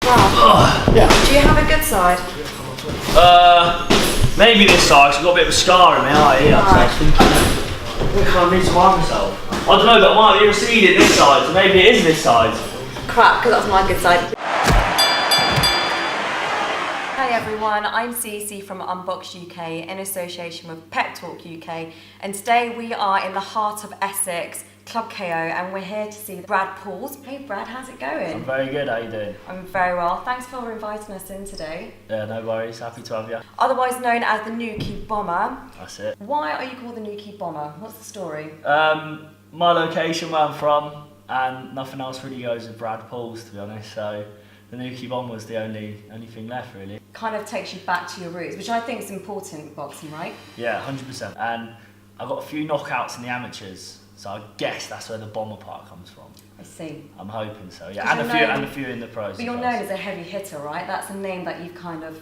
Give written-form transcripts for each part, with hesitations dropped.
Wow. Yeah. Do you have a good side? Maybe this side, 'cause I've got a bit of a scar in my eye here, so I was thinking, I need to wipe myself. I don't know, but I might be receding this side, so maybe it is this side. Crap, because that's my good side. Hi everyone, I'm Cece from Unboxed UK in association with Pep Talk UK, and today we are in the heart of Essex, Club KO, and we're here to see Brad Pauls. Hey Brad, how's it going? I'm very good, how you doing? I'm very well, thanks for inviting us in today. Yeah, no worries, happy to have you. Otherwise known as the Newquay Bomber. That's it. Why are you called the Newquay Bomber? What's the story? My location, where I'm from, and nothing else really goes with Brad Pauls, to be honest, so the Newquay Bomber was the only thing left, really. Kind of takes you back to your roots, which I think is important in boxing, right? Yeah, 100%. And I got a few knockouts in the amateurs, so I guess that's where the bomber part comes from. I see. I'm hoping so, yeah. And a few in the pros. But you're known as a heavy hitter, right? That's a name that you've kind of,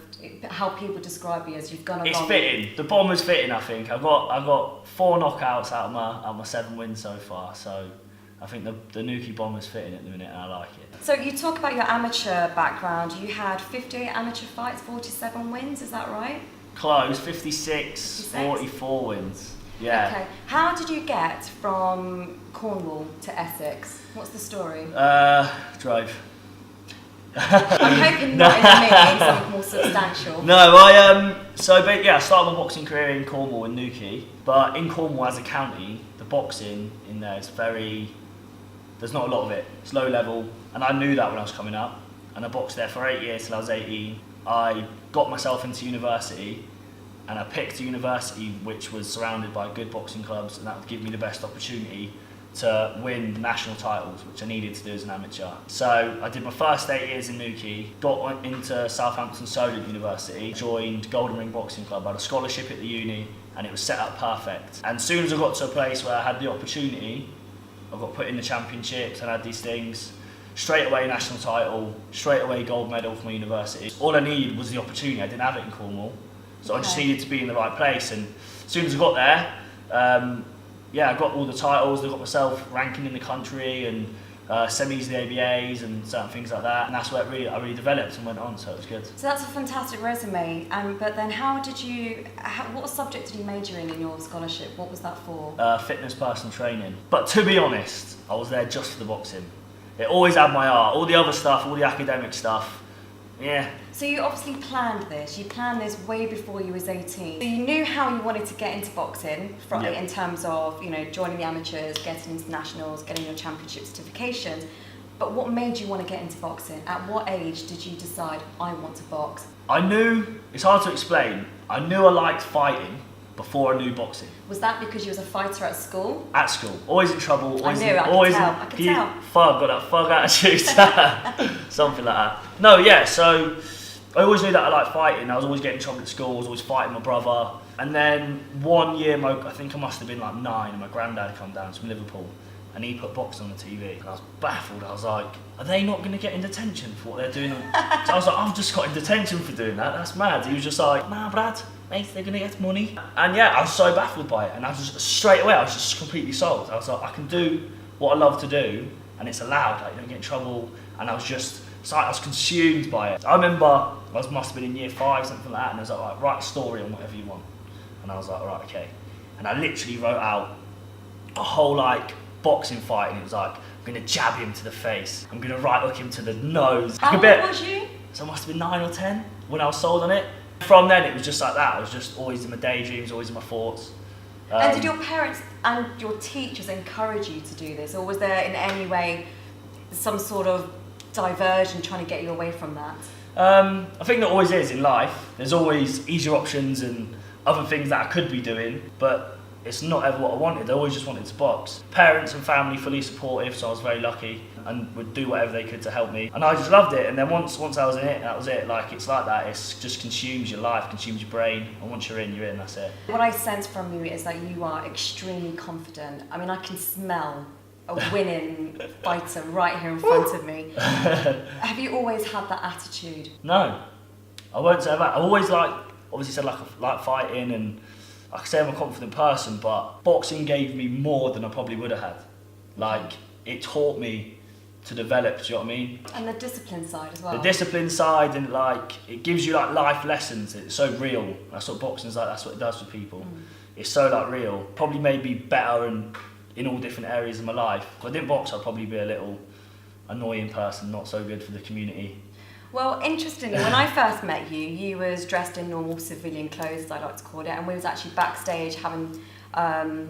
how people describe you as, you've gone along. It's fitting. The bomber's fitting, I think. I've got 4 knockouts out of my 7 wins so far, so I think the Newquay Bomber's fitting at the minute, and I like it. So you talk about your amateur background. You had 58 amateur fights, 47 wins, is that right? Close, 56, 44 wins. Yeah. Okay. How did you get from Cornwall to Essex? What's the story? Drove. I'm hoping not in the meeting, something more substantial. No, I started my boxing career in Cornwall in Newquay, but in Cornwall as a county, the boxing in there is there's not a lot of it. It's low level, and I knew that when I was coming up, and I boxed there for 8 years till I was 18. I got myself into university, and I picked a university which was surrounded by good boxing clubs, and that would give me the best opportunity to win national titles, which I needed to do as an amateur. So I did my first 8 years in Newquay, got into Southampton Solent University, joined Golden Ring Boxing Club, I had a scholarship at the uni, and it was set up perfect. And as soon as I got to a place where I had the opportunity, I got put in the championships and had these things, straight away national title, straight away gold medal from my university. All I needed was the opportunity. I didn't have it in Cornwall, so I just needed to be in the right place. And as soon as I got there, I got all the titles. I got myself ranking in the country and semis of the ABAs and certain things like that. And that's where I really developed and went on, so it was good. So that's a fantastic resume. But then what subject did you major in your scholarship? What was that for? Fitness personal training. But to be honest, I was there just for the boxing. It always had my heart. All the other stuff, all the academic stuff, yeah. So you obviously planned this. You planned this way before you was 18. So you knew how you wanted to get into boxing in terms of, joining the amateurs, getting into nationals, getting your championship certifications. But what made you want to get into boxing? At what age did you decide, I want to box? I knew, it's hard to explain, I knew I liked fighting before I knew boxing. Was that because you was a fighter at school? At school, always in trouble. Always I could tell. Got that thug attitude. Something like that. No, yeah, so I always knew that I liked fighting. I was always getting in trouble at school, I was always fighting my brother. And then one year, I think I must have been like 9, and my granddad come down from Liverpool, and he put boxing on the TV, and I was baffled. I was like, are they not going to get in detention for what they're doing? So I was like, I've just got in detention for doing that, that's mad. He was just like, nah Brad, mate, they're going to get money. And yeah, I was so baffled by it, and I was just, straight away, I was just completely sold. I was like, I can do what I love to do, and it's allowed, like, you don't get in trouble, and I was consumed by it. I remember, I must have been in year 5, something like that, and I was like, right, write a story on whatever you want. And I was like, right, okay. And I literally wrote out a whole, boxing fight, and it was like, I'm going to jab him to the face, I'm going to right hook him to the nose. How old was you? So I must have been 9 or 10 when I was sold on it. From then it was just like that, I was just always in my daydreams, always in my thoughts. And did your parents and your teachers encourage you to do this, or was there in any way some sort of diversion trying to get you away from that? I think there always is in life. There's always easier options and other things that I could be doing, but it's not ever what I wanted. I always just wanted to box. Parents and family fully supportive, so I was very lucky and would do whatever they could to help me. And I just loved it. And then once I was in it, that was it. It's like that. It just consumes your life, consumes your brain. And once you're in, that's it. What I sense from you is that you are extremely confident. I mean, I can smell a winning fighter right here in front of me. Have you always had that attitude? No, I won't say that. I always obviously said like fighting, and I can say I'm a confident person, but boxing gave me more than I probably would have had. It taught me to develop. Do you know what I mean? And the discipline side as well. The discipline side, and like it gives you like life lessons. It's so real. That's what boxing's like. That's what it does for people. It's so like real. Probably made me better in all different areas of my life. If I didn't box, I'd probably be a little annoying person, not so good for the community. Well, interestingly, when I first met you, you was dressed in normal civilian clothes, as I like to call it, and we was actually backstage having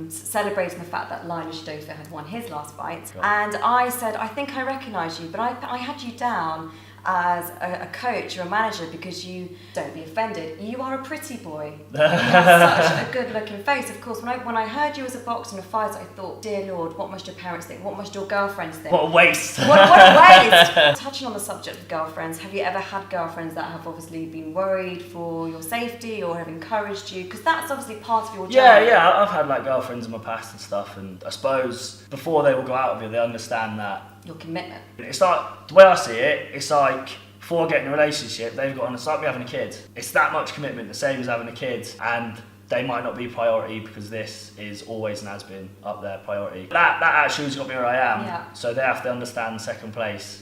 celebrating the fact that Linus had won his last fight. God. And I said, I think I recognise you, but I had you down as a coach or a manager because you, don't be offended, you are a pretty boy. You have such a good looking face. Of course, when I heard you was a boxer and a fighter, I thought, dear Lord, what must your parents think? What must your girlfriends think? What a waste. What a waste. Touching on the subject of girlfriends, have you ever had girlfriends that have obviously been worried for your safety or have encouraged you? Because that's obviously part of your journey. Yeah, I've had like girlfriends in my past and stuff, and I suppose before they will go out with you, they understand that your commitment. It's like, the way I see it, it's like before getting a relationship, they've got on, it's like me having a kid. It's that much commitment, the same as having a kid, and they might not be priority because this is always and has been up there priority. That actually has got me where I am, Yeah. So they have to understand second place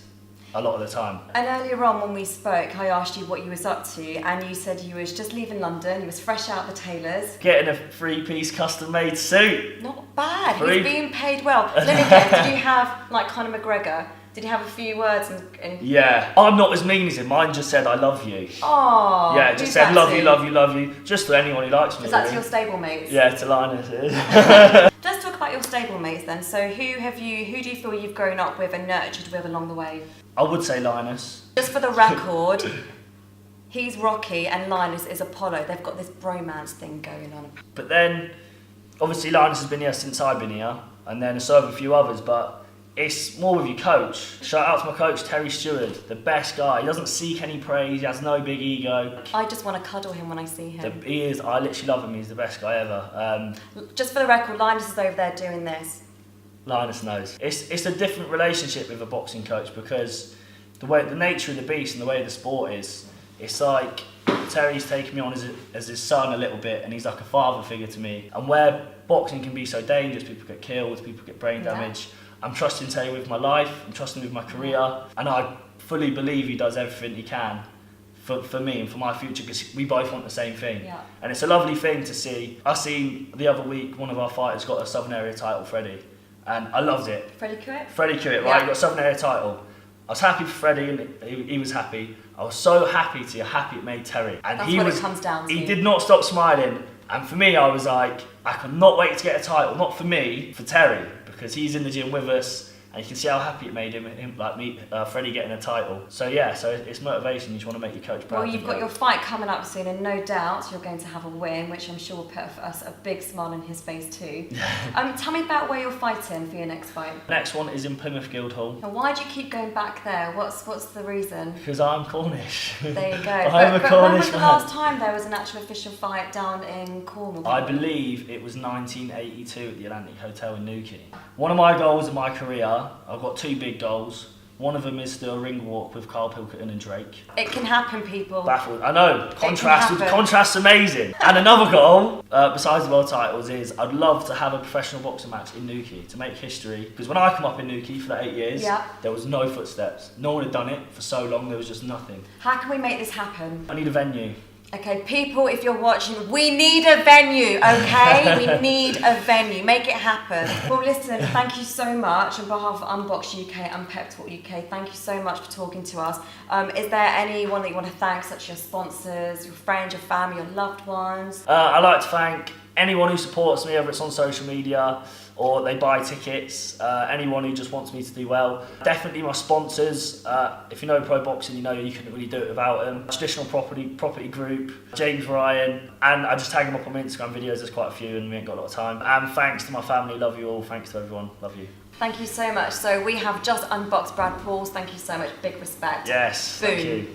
a lot of the time. And earlier on when we spoke, I asked you what you was up to, and you said you was just leaving London, you was fresh out the tailors. Getting a 3-piece custom-made suit. Not bad, Free. he's being paid well. Let me guess, did you have, like Conor McGregor, did you have a few words and... Yeah, I'm not as mean as him, mine just said I love you. Oh, Yeah, it just said love you, love you, love you, just to anyone who likes me. Is that to really. your stablemates? Yeah, to Linus. Let's talk about your stablemates then. So who do you feel you've grown up with and nurtured with along the way? I would say Linus. Just for the record, he's Rocky and Linus is Apollo. They've got this bromance thing going on. But then, obviously Linus has been here since I've been here, and then so have a few others, but it's more with your coach. Shout out to my coach, Terry Stewart, the best guy. He doesn't seek any praise, he has no big ego. I just want to cuddle him when I see him. He is, I literally love him, he's the best guy ever. Just for the record, Linus is over there doing this. Linus knows. It's a different relationship with a boxing coach because the nature of the beast and the way the sport is, it's like Terry's taken me on as his son a little bit, and he's like a father figure to me. And where boxing can be so dangerous, people get killed, people get brain damage, I'm trusting Terry with my life, I'm trusting him with my career, and I fully believe he does everything he can for me and for my future because we both want the same thing. Yeah. And it's a lovely thing to see. I seen the other week one of our fighters got a Southern Area title, Freddie. And I loved it. Freddie Kiewit? Freddie Kiewit, right? Yeah. He got a Southern Area title. I was happy for Freddie and he was happy. I was so happy it made Terry. And That's he what was, it comes down to. He did not stop smiling. And for me, I was like, I cannot wait to get a title. Not for me, for Terry. Because he's in the gym with us. And you can see how happy it made him like me, Freddie getting a title. So yeah, so it's motivation. You just want to make your coach proud. Well, you've got your fight coming up soon, and no doubt you're going to have a win, which I'm sure will put us a big smile on his face too. Tell me about where you're fighting for your next fight. Next one is in Plymouth Guildhall. And why do you keep going back there? What's the reason? Because I'm Cornish. There you go. I'm a but Cornish when was the man. last time there was an actual official fight down in Cornwall? I believe it was 1982 at the Atlantic Hotel in Newquay. One of my goals in my career, I've got 2 big goals. One of them is to do a ring walk with Carl Pilkington and Drake. It can happen, people. Baffled. I know. happen. Contrast's amazing. And another goal, besides the world titles, is I'd love to have a professional boxing match in Newquay to make history. Because when I come up in Newquay for that 8 years, there was no footsteps. No one had done it for so long. There was just nothing. How can we make this happen? I need a venue. Okay, people, if you're watching, we need a venue, okay? We need a venue. Make it happen. Well, listen, thank you so much on behalf of Unboxed UK and Pep Talk UK. Thank you so much for talking to us. Is there anyone that you want to thank, such as your sponsors, your friends, your family, your loved ones? I'd like to thank anyone who supports me, whether it's on social media or they buy tickets, anyone who just wants me to do well. Definitely my sponsors. If you know pro boxing, you know you couldn't really do it without them. Traditional Property Group, James Ryan, and I just tag them up on my Instagram videos, there's quite a few and we ain't got a lot of time. And thanks to my family, love you all, thanks to everyone, love you. Thank you so much. So we have just unboxed Brad Pauls. Thank you so much, big respect. Yes, Boom. thank you.